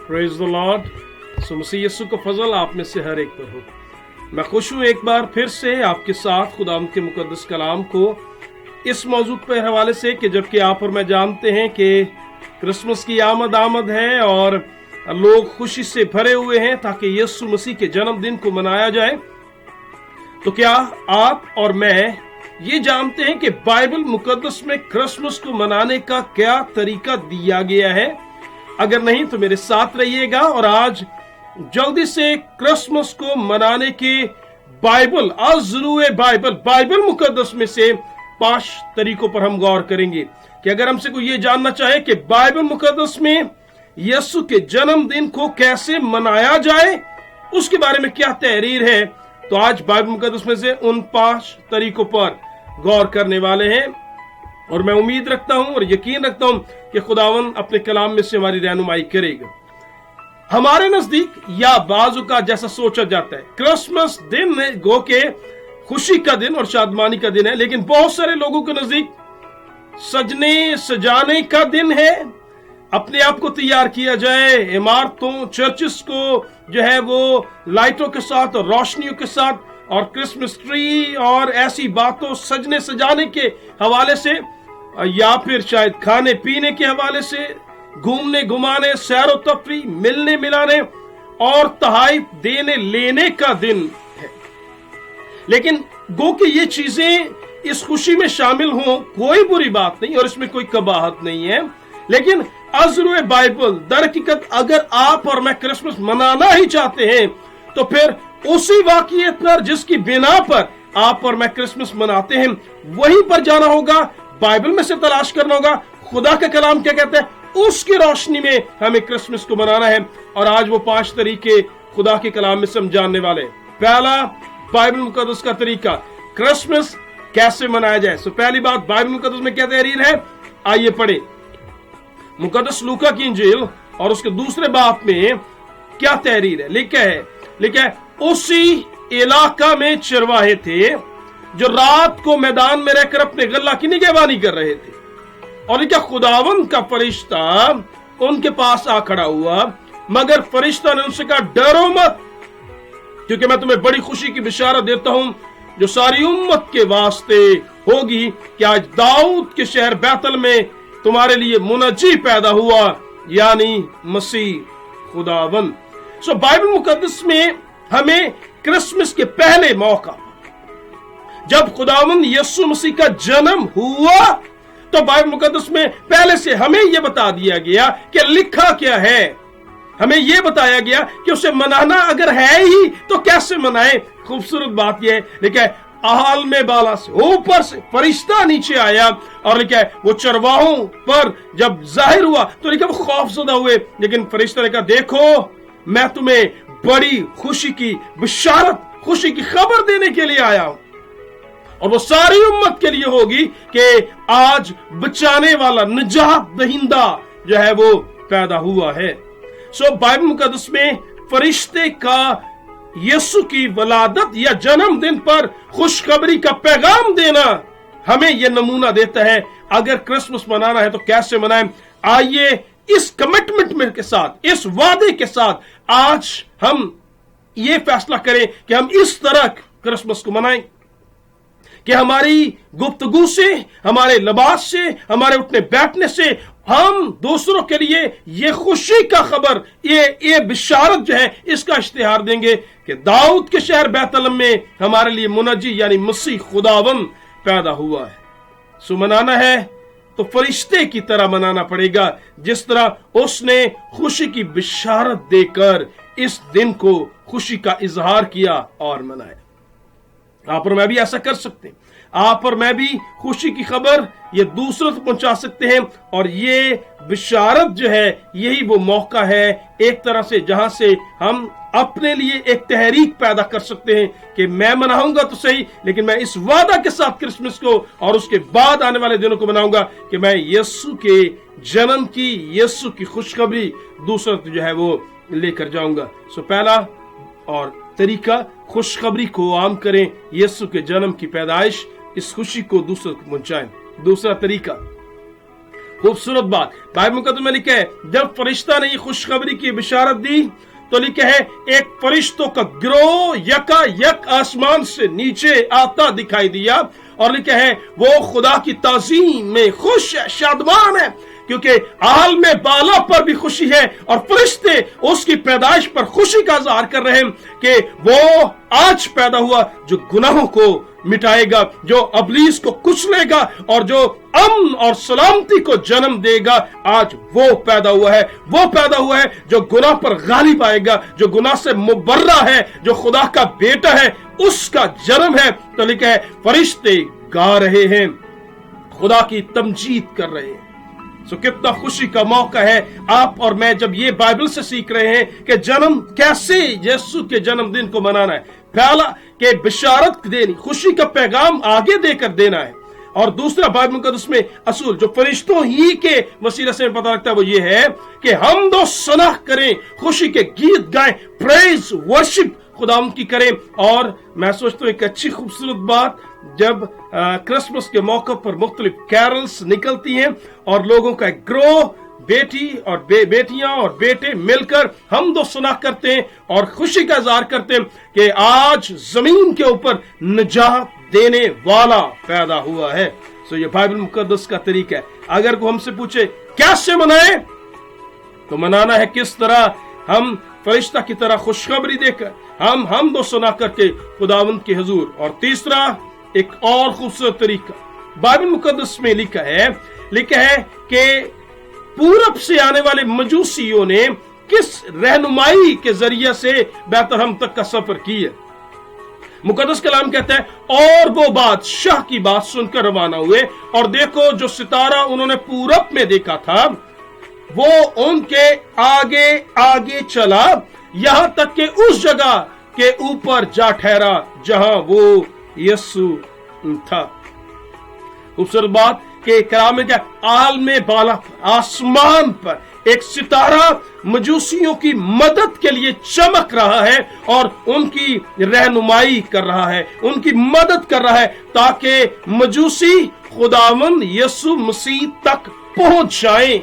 Praise the Lord. So मसीह यीशु का फजल आप में से हर एक पर हो। मैं खुश हूँ एक बार फिर से आपके साथ खुदावंद के मुकद्दस कलाम को इस मौजू के हवाले से कि जबकि आप और मैं जानते हैं कि क्रिसमस की आमद है और लोग खुशी से भरे हुए हैं ताकि यीशु मसीह के जन्मदिन को मनाया जाए। तो क्या आप और मैं ये जानते हैं कि बाइबल मुकद्दस में क्रिसमस को मनाने का क्या तरीका दिया गया है? अगर नहीं तो मेरे साथ रहिएगा और आज जल्दी से क्रिसमस को मनाने के बाइबल मुकद्दस में से 5 तरीकों पर हम गौर करेंगे कि अगर हमसे कोई ये जानना चाहे कि बाइबल मुकद्दस में यीशु के जन्मदिन को कैसे मनाया जाए, उसके बारे में क्या तहरीर है, तो आज बाइबल मुकद्दस में से उन 5 तरीकों पर गौर करने वाले हैं। और मैं उम्मीद रखता हूं और यकीन रखता हूं कि खुदावंद अपने कलाम में से हमारी रहनुमाई करेगा। हमारे नजदीक या बाजू का जैसा सोचा जाता है क्रिसमस दिन गो के खुशी का दिन और शादमानी का दिन है, लेकिन बहुत सारे लोगों के नजदीक सजने सजाने का दिन है। अपने आप को तैयार किया जाए, इमारतों चर्चिस को जो है वो लाइटों के साथ और रोशनियों के साथ और क्रिसमस ट्री और ऐसी बातों सजने सजाने के हवाले से, या फिर शायद खाने पीने के हवाले से, घूमने घुमाने, सैरो तफरी, मिलने मिलाने और तहाइफ देने लेने का दिन है। लेकिन गो कि ये चीजें इस खुशी में शामिल हों, कोई बुरी बात नहीं और इसमें कोई कबाहत नहीं है। लेकिन अज़्र बाइबल दर हकीकत अगर आप और मैं क्रिसमस मनाना ही चाहते हैं तो फिर उसी वाक़ियत पर जिसकी बिना पर आप और मैं क्रिसमस मनाते हैं वहीं पर जाना होगा, बाइबल में से तलाश करना होगा खुदा का कलाम क्या कहता है, उसकी रोशनी में हमें क्रिसमस को मनाना है। और आज वो 5 तरीके खुदा के कलाम में से हम जानने वाले हैं। पहला, बाइबल मुकद्दस का तरीका क्रिसमस कैसे मनाया जाए। सो पहली बात, बाइबल मुकद्दस में क्या तहरीर है, आइए पढ़े मुकद्दस लूका की इंजील और उसके दूसरे बाब में क्या तहरीर है। लिखा है उसी इलाका में चरवाहे थे जो रात को मैदान में रहकर अपने गल्ला की निगहबानी कर रहे थे, और क्या खुदावंद का फरिश्ता उनके पास आ खड़ा हुआ, मगर फरिश्ता ने उनसे कहा डरो मत, क्योंकि मैं तुम्हें बड़ी खुशी की बिशारत देता हूं जो सारी उम्मत के वास्ते होगी कि आज दाऊद के शहर बैतल में तुम्हारे लिए मुनज्जी पैदा हुआ, यानी मसीह खुदावंद। सो बाइबल मुकद्दस में हमें क्रिसमस के पहले मौका जब खुदावंद यीशु मसीह का जन्म हुआ तो बाइबल मुकद्दस में पहले से हमें यह बता दिया गया कि लिखा क्या है। हमें यह बताया गया कि उसे मनाना अगर है ही तो कैसे मनाएं। खूबसूरत बात यह है, लिखा है आल में बाला से ऊपर से फरिश्ता नीचे आया, और लिखा है वो चरवाहों पर जब जाहिर हुआ तो लिखा वो खौफजदा हुए, लेकिन फरिश्ता ने कहा देखो मैं तुम्हें बड़ी खुशी की बिशारत, खुशी की खबर देने के लिए आया हूं, और वो सारी उम्मत के लिए होगी कि आज बचाने वाला निजात दहिंदा जो है वो पैदा हुआ है। सो बाइबल मुकद्दस में फरिश्ते का यीशु की वलादत या जन्मदिन पर खुशखबरी का पैगाम देना हमें यह नमूना देता है अगर क्रिसमस मनाना है तो कैसे मनाएं। आइए इस कमिटमेंट के साथ, इस वादे के साथ आज हम ये फैसला करें कि हम इस तरह क्रिसमस को मनाएं कि हमारी गुफ्तगू से, हमारे लिबास से, हमारे उठने बैठने से हम दूसरों के लिए ये खुशी का खबर, ये बिशारत जो है इसका इश्तिहार देंगे कि दाऊद के शहर बैतलहम में हमारे लिए मुनज्जी यानी मसीह खुदावंद पैदा हुआ है। सो मनाना है तो फरिश्ते की तरह मनाना पड़ेगा, जिस तरह उसने खुशी की बिशारत देकर इस दिन को खुशी का इजहार किया और मनाया। आप और मैं भी ऐसा कर सकते हैं। आप और मैं भी खुशी की खबर ये दूसरों तक पहुंचा सकते हैं, और ये बिशारत जो है यही वो मौका है एक तरह से जहां से हम अपने लिए एक तहरीक पैदा कर सकते हैं कि मैं मनाऊंगा तो सही, लेकिन मैं इस वादा के साथ क्रिसमस को और उसके बाद आने वाले दिनों को मनाऊंगा कि मैं यीशु के जन्म की, यीशु की खुशखबरी दूसरों तक जो है वो लेकर जाऊंगा। सो पहला और तरीका, खुशखबरी को आम करें, यीशु के जन्म की पैदाइश, इस खुशी को दूसरों को पहुंचाएं। दूसरा तरीका, खूबसूरत बात बाइबल मुकद्दस में लिखा है, जब फरिश्ता ने ये खुशखबरी की बिशारत दी तो लिखा है एक फरिश्तों का गिरोह यकायक आसमान से नीचे आता दिखाई दिया, और लिखा है वो खुदा की ताज़ीम में खुश है, शादमान है, क्योंकि आल में बाला पर भी खुशी है और फरिश्ते उसकी पैदाइश पर खुशी का इज़हार कर रहे हैं कि वो आज पैदा हुआ जो गुनाहों को मिटाएगा, जो अबलीस को कुचलेगा और जो अमन और सलामती को जन्म देगा। आज वो पैदा हुआ है, वो पैदा हुआ है जो गुनाह पर गालिब आएगा, जो गुनाह से मुबर्रा है, जो खुदा का बेटा है, उसका जन्म है। तो लिखा है फरिश्ते गा रहे हैं, खुदा की तमजीद कर रहे हैं। सो कितना खुशी का मौका है आप और मैं जब ये बाइबल से सीख रहे हैं कि जन्म कैसे यीशु के जन्मदिन को मनाना है। पहला कि बिशारत देनी, खुशी का पैगाम आगे देकर देना है, और दूसरा बाइबल मुकद्दस में असूल जो फरिश्तों ही के वसीले से पता लगता है वो ये है कि हम दो सनाह करें, खुशी के गीत गाएं, प्रेज वर्शिप खुदाम की करें। और मैं सोचता हूँ एक अच्छी खूबसूरत बात, जब क्रिसमस के मौके पर मुख्तलिफ कैरल्स निकलती हैं और लोगों का एक ग्रोह, बेटी और बेटियां और बेटे मिलकर हम दो सुना करते हैं और खुशी का इज़हार करते हैं कि आज जमीन के ऊपर निजात देने वाला पैदा हुआ है। सो ये बाइबल मुकद्दस का तरीका है। अगर कोई हमसे पूछे कैसे मनाए, तो मनाना है किस तरह, हम फरिश्ता की तरह खुशखबरी देकर, हम दो सुना करके खुदावंद के हुजूर। और तीसरा एक और खूबसूरत तरीका बाइबल मुकद्दस में लिखा है कि पूरब से आने वाले मजूसियों ने किस रहनुमाई के जरिए से बैतलहम तक का सफर किया। मुकद्दस कलाम कहता है और वो बादशाह की बात सुनकर रवाना हुए, और देखो जो सितारा उन्होंने पूरब में देखा था वो उनके आगे आगे चला, यहां तक कि उस जगह के ऊपर जा ठहरा जहां वो यीशु था। खूबसूरत बात के कलाम में क्या, आल में बाला पर, आसमान पर एक सितारा मजूसियों की मदद के लिए चमक रहा है और उनकी रहनुमाई कर रहा है, उनकी मदद कर रहा है, ताकि मजूसी खुदावंद यीशु मसीह तक पहुंच जाएं।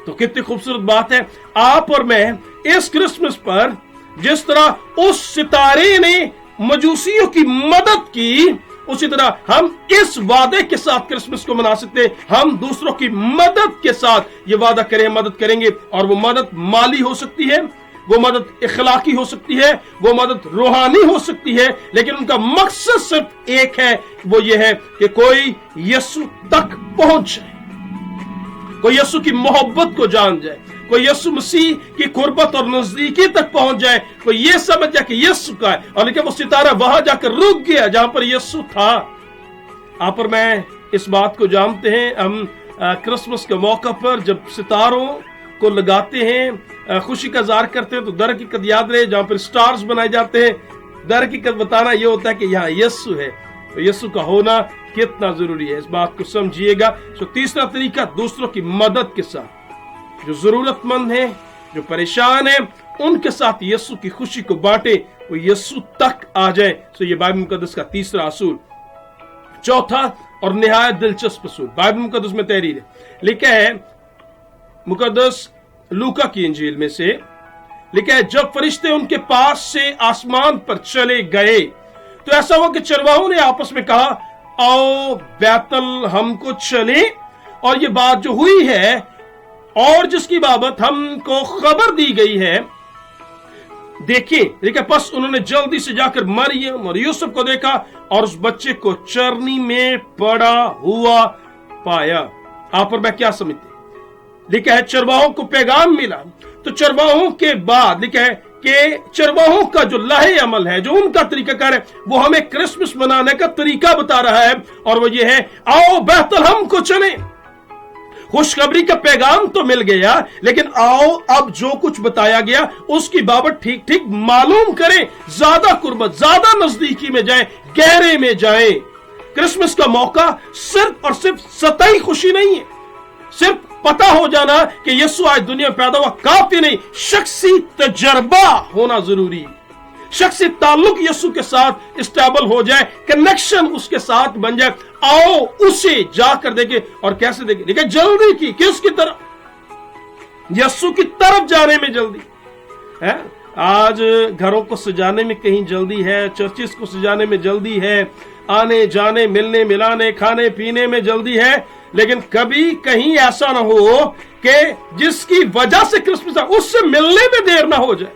तो कितनी खूबसूरत बात है। आप और मैं इस क्रिसमस पर जिस तरह उस सितारे ने मजूसियों की मदद की, उसी तरह हम इस वादे के साथ क्रिसमस को मना सकते हैं, हम दूसरों की मदद के साथ ये वादा करें, मदद करेंगे। और वो मदद माली हो सकती है, वो मदद इखलाकी हो सकती है, वो मदद रूहानी हो सकती है, लेकिन उनका मकसद सिर्फ एक है, वो ये है कि कोई यीशु तक पहुंच जाए, कोई यीशु की मोहब्बत को जान जाए, कोई यीशु मसीह की कुर्बत और नजदीकी तक पहुंच जाए, कोई ये समझ जाए कि यीशु का है। और लेकिन वो सितारा वहां जाकर रुक गया जहां पर यीशु था। आप और मैं इस बात को जानते हैं। हम क्रिसमस के मौका पर जब सितारों को लगाते हैं, खुशी का इज़हार करते हैं, तो दर हकीकत याद रहे जहां पर स्टार्स बनाए जाते हैं, दर हकीकत बताना यह होता है कि यहाँ यीशु है। तो यीशु का होना कितना जरूरी है, इस बात को समझिएगा। तो तीसरा तरीका, दूसरों की मदद के साथ, जो जरूरतमंद है, जो परेशान है, उनके साथ यीशु की खुशी को बांटे, वो यीशु तक आ जाए। तो ये बाइबल मुकद्दस का तीसरा असूल। चौथा और निहायत दिलचस्प असूल बाइबल मुकद्दस में तहरीर है, लिखा है मुकद्दस लूका की इंजील में से, लिखा है जब फरिश्ते उनके पास से आसमान पर चले गए तो ऐसा हुआ कि चरवाहों ने आपस में कहा, आओ बैतलहम को चले, और ये बात जो हुई है और जिसकी बाबत हमको खबर दी गई है देखिए। देखिए बस उन्होंने जल्दी से जाकर मरियम और यूसुफ को देखा और उस बच्चे को चरनी में पड़ा हुआ पाया। आप और मैं क्या समझते, लिखा है चरवाहों को पैगाम मिला। तो चरवाहों के बाद लिखा है कि चरवाहों का जो लाहे अमल है, जो उनका तरीकाकार है, वो हमें क्रिसमस मनाने का तरीका बता रहा है, और वो ये है, आओ बैतलहम को चले। खुशखबरी का पैगाम तो मिल गया, लेकिन आओ अब जो कुछ बताया गया उसकी बाबत ठीक ठीक मालूम करें, ज्यादा कुर्बत, ज्यादा नजदीकी में जाएं, गहरे में जाएं। क्रिसमस का मौका सिर्फ और सिर्फ सतही खुशी नहीं है, सिर्फ पता हो जाना कि यीशु आज दुनिया में पैदा हुआ काफी नहीं, शख्सी तजर्बा होना जरूरी। शख्सी ताल्लुक यीशु के साथ स्टेबल हो जाए, कनेक्शन उसके साथ बन जाए। आओ उसे जाकर देखे। और कैसे देखे? देखिए जल्दी की, किसकी तरफ? यीशु की तरफ जाने में जल्दी है। आज घरों को सजाने में कहीं जल्दी है, चर्चिस को सजाने में जल्दी है, आने जाने, मिलने मिलाने, खाने पीने में जल्दी है, लेकिन कभी कहीं ऐसा ना हो कि जिसकी वजह से क्रिसमस उससे मिलने में देर ना हो जाए,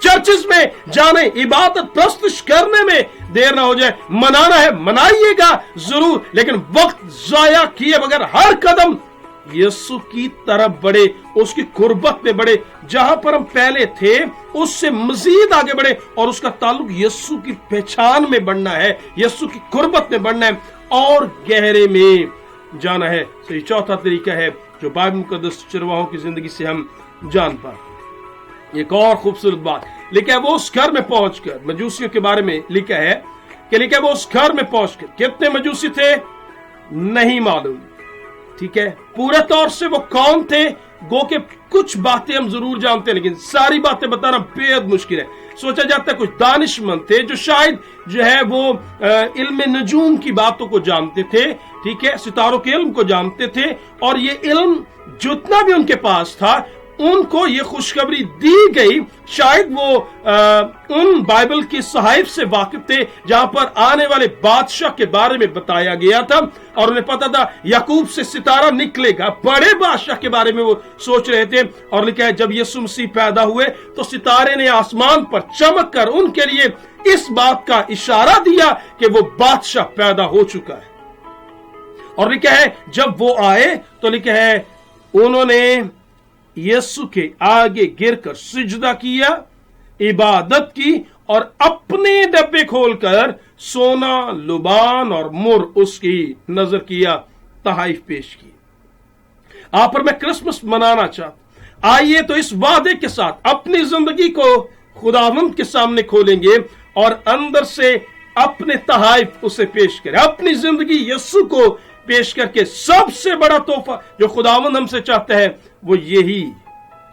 चर्चिस में जाने, इबादत प्रस्तुत करने में देर ना हो जाए। मनाना है, मनाइएगा जरूर, लेकिन वक्त जाया किए बगैर हर कदम यीशु की तरफ बढ़े, उसकी कुर्बत में बढ़े। जहां पर हम पहले थे उससे मजीद आगे बढ़े और उसका ताल्लुक यीशु की पहचान में बढ़ना है, यीशु की कुर्बत में बढ़ना है और गहरे में जाना है। तो ये चौथा तरीका है जो बाइबल मुकद्दस चरवाहों की जिंदगी से हम जान पाए। एक और खूबसूरत बात लिखा है, वो उस घर में पहुंचकर, मजूसियों के बारे में लिखा है कि लिखा है वो उस घर में पहुंचकर, कितने मजूसी थे नहीं मालूम, ठीक है, पूरे तौर से वो कौन थे, गो के कुछ बातें हम जरूर जानते हैं, लेकिन सारी बातें बताना बेहद मुश्किल है। सोचा जाता है कुछ दानिशमंद थे जो शायद जो है वो इल्म नजूम की बातों को जानते थे, ठीक है, सितारों के इल्म को जानते थे, और ये इल्म जितना भी उनके पास था उनको ये खुशखबरी दी गई। शायद वो उन बाइबल की सहाइफ से वाकिफ थे जहां पर आने वाले बादशाह के बारे में बताया गया था, और उन्हें पता था याकूब से सितारा निकलेगा, बड़े बादशाह के बारे में वो सोच रहे थे। और लिखा है जब यीशु मसीह पैदा हुए तो सितारे ने आसमान पर चमक कर उनके लिए इस बात का इशारा दिया कि वो बादशाह पैदा हो चुका है। और लिखा है जब वो आए तो लिखा है उन्होंने यीशु के आगे गिरकर सिजदा किया, इबादत की और अपने डब्बे खोलकर सोना, लुबान और मुर उसकी नजर किया, तहाइफ पेश की। आप और मैं क्रिसमस मनाना चाहते, आइए तो इस वादे के साथ अपनी जिंदगी को खुदावंद के सामने खोलेंगे और अंदर से अपने तहाइफ उसे पेश करें, अपनी जिंदगी यीशु को पेश करके। सबसे बड़ा तोहफा जो खुदावंद हमसे चाहता है वो यही,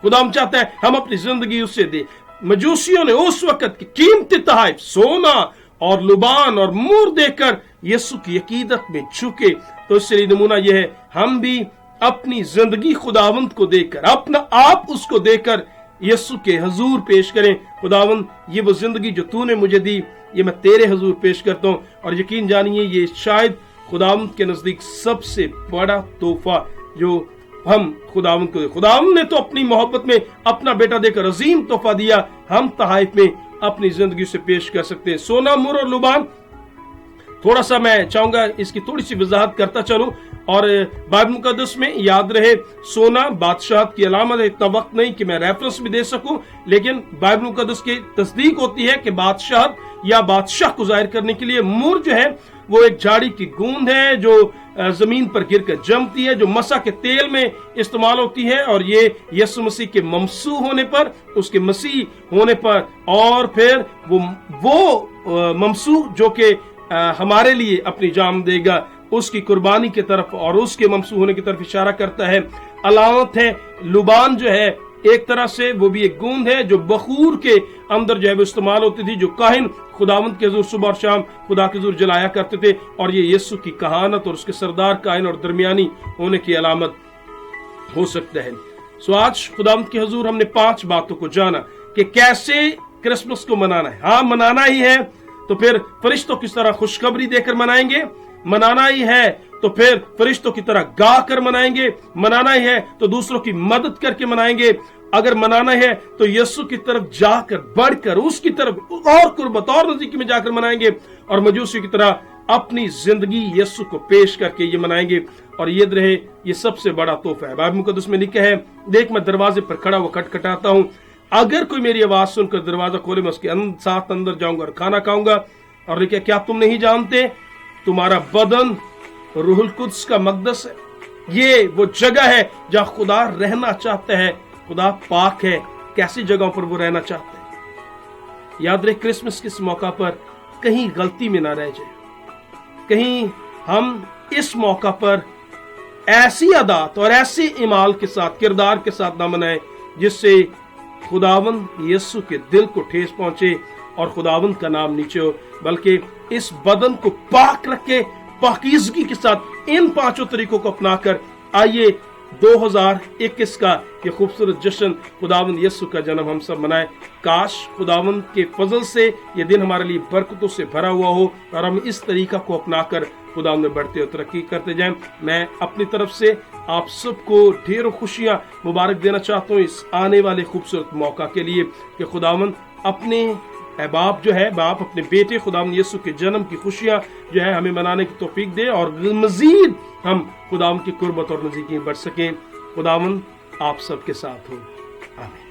खुदावंद चाहता है हम अपनी जिंदगी उससे दे। मजूसियों ने उस वक्त की कीमती तहाइफ सोना और लुबान और मूर देकर यीशु की अकीदत में झुके। तो इससे नमूना यह है हम भी अपनी जिंदगी खुदावंद को देकर, अपना आप उसको देकर यीशु के हुजूर पेश करें। खुदावंद ये वो जिंदगी जो तूने मुझे दी ये मैं तेरे हुजूर पेश करता हूं, और यकीन जानिए ये शायद खुदावंद के नजदीक सबसे बड़ा तोहफा जो हम खुदावंद को दे। खुदावंद ने तो अपनी मोहब्बत में अपना बेटा देकर अजीम तोहफा दिया, हम तहाइफ में अपनी जिंदगी से पेश कर सकते हैं। सोना, मुर और लुबान, थोड़ा सा मैं चाहूंगा इसकी थोड़ी सी वजाहत करता चलूं। और बाइबल मुकद्दस में याद रहे सोना बादशाहत की अलामत है। इतना वक्त नहीं कि मैं रेफरेंस भी दे सकूं, लेकिन बाइबल मुकद्दस की तस्दीक होती है कि बादशाहत या बादशाह को जाहिर करने के लिए मुर जो है वो एक झाड़ी की गूंद है जो जमीन पर गिरकर जमती है, जो मसा के तेल में इस्तेमाल होती है, और ये यीशु मसीह के ममसू होने पर, उसके मसीह होने पर, और फिर वो ममसू जो कि हमारे लिए अपनी जान देगा, उसकी कुर्बानी की तरफ और उसके ममसू होने की तरफ इशारा करता है। अलामत है लुबान जो है एक तरह से वो भी एक गूंद है जो बखूर के अंदर जो है वो इस्तेमाल होती थी, जो काहिन खुदावंद के हुजूर सुबह और शाम खुदा के हुजूर जलाया करते थे, और ये यीशु की कहानत और उसके सरदार काहिन और दरमियानी होने की अलामत हो सकता है। सो आज खुदावंद के हुजूर हमने 5 बातों को जाना कि कैसे क्रिसमस को मनाना है। हाँ, मनाना ही है तो फिर फरिश्तों की तरह खुशखबरी देकर मनाएंगे, मनाना ही है तो फिर फरिश्तों की तरह गा कर मनाएंगे, मनाना ही है तो दूसरों की मदद करके मनाएंगे, अगर मनाना है तो यीशु की तरफ जाकर बढ़कर उसकी तरफ और कुर्बत और नजदीकी में जाकर मनाएंगे, और मजूसी की तरह अपनी जिंदगी यीशु को पेश करके ये मनाएंगे। और ये रहे ये सबसे बड़ा तोहफा है। बाइबल मुकद्दस में लिखा है, देख मैं दरवाजे पर खड़ा वो खटखटाता हूँ, अगर कोई मेरी आवाज सुनकर दरवाजा खोले मैं उसके साथ अंदर जाऊंगा और खाना खाऊंगा। और लिखा क्या तुम नहीं जानते तुम्हारा बदन रूहुल कुद्स का मकदस है। ये वो जगह है जहां खुदा रहना चाहता है। खुदा पाक है, कैसी जगहों पर वो रहना चाहता है। याद रहे क्रिसमस के इस मौका पर कहीं गलती में ना रह जाए, कहीं हम इस मौका पर ऐसी अदात और ऐसी इमाल के साथ, किरदार के साथ ना मनाएं जिससे खुदावंद यीशु के दिल को ठेस पहुंचे, और खुदावंद का नाम नीचे हो, बल्कि इस बदन को पाक रख के पाकीज़गी के साथ इन 5 तरीकों को अपनाकर आइए 2021 का ये खूबसूरत जश्न खुदावंद यीशु का जन्म हम सब मनाएं। काश खुदावंद के फजल से ये दिन हमारे लिए बरकतों से भरा हुआ हो और हम इस तरीका को अपनाकर खुदावंद में बढ़ते और तरक्की करते जाएं। मैं अपनी तरफ से आप सबको ढेरों खुशियां मुबारक देना चाहता हूँ इस आने वाले खूबसूरत मौका के लिए कि खुदावंद अपने बाप जो है बाप अपने बेटे खुदावंद यीशु के जन्म की खुशियां जो है हमें मनाने की तौफीक दे और मजीद हम खुदावंद की कुर्बत और नज़दीकी बढ़ सकें। खुदावंद आप सबके साथ हो। आमीन।